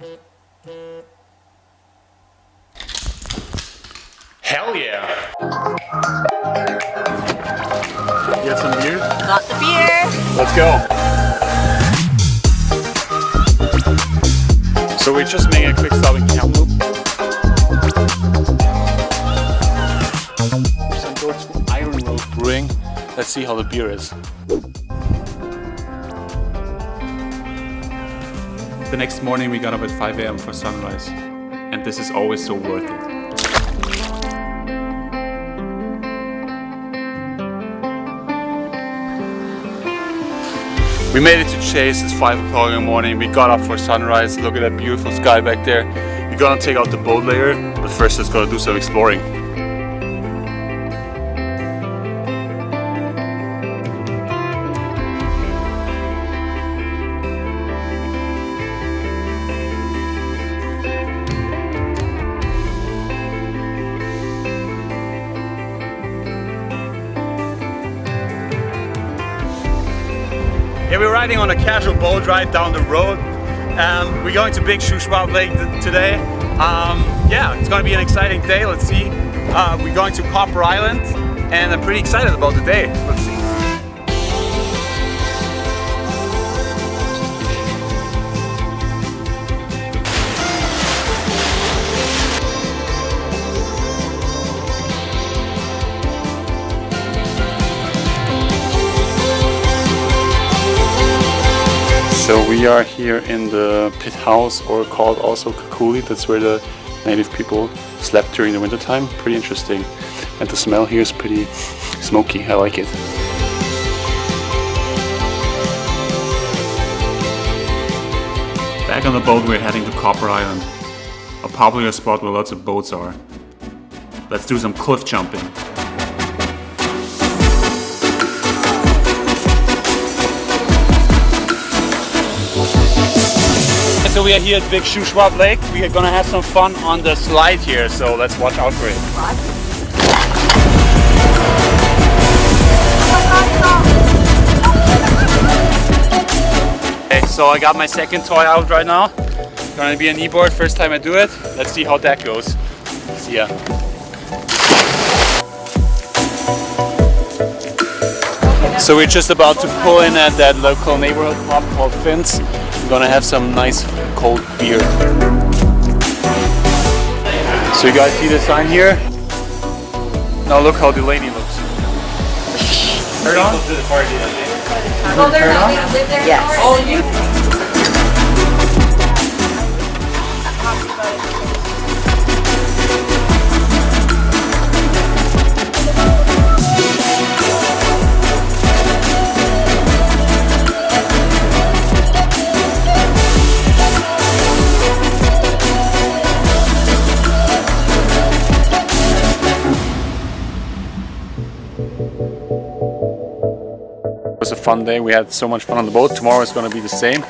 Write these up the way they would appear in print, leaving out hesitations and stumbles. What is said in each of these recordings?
Hell yeah! Get some beer? Got the beer! Let's go! So we're just making a quick stop in Kamloops. Some go to Iron Road Brewing. Let's see how the beer is. The next morning we got up at 5 AM for sunrise. And this is always so worth it. We made it to Chase. It's 5 o'clock in the morning. We got up for sunrise. Look at that beautiful sky back there. We're gonna take out the boat later, but first let's go do some exploring. Yeah, we're riding on a casual boat ride down the road. We're going to Big Shuswap Lake today. Yeah, it's going to be an exciting day. Let's see. We're going to Copper Island, and I'm pretty excited about the day. Let's see. So we are here in the pit house, or called also Kakuli. That's where the native people slept during the winter time. Pretty interesting. And the smell here is pretty smoky. I like it. Back on the boat, we're heading to Copper Island, a popular spot where lots of boats are. Let's do some cliff jumping. So we are here at Big Shuswap Lake. We are gonna have some fun on the slide here, so let's watch out for it. Okay, so I got my second toy out right now. Gonna be a kneeboard, first time I do it. Let's see how that goes. See ya. So we're just about to pull in at that local neighborhood pub called Finn's. We're gonna have some nice cold beer. So you guys see the sign here? Now look how the lady looks. Turn on? Oh, they're not gonna live there anymore? Oh, you? It was a fun day. We had so much fun on the boat. Tomorrow is going to be the same.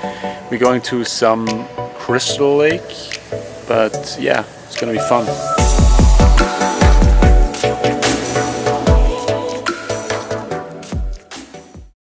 We're going to some Crystal Lake, but yeah, it's going to be fun.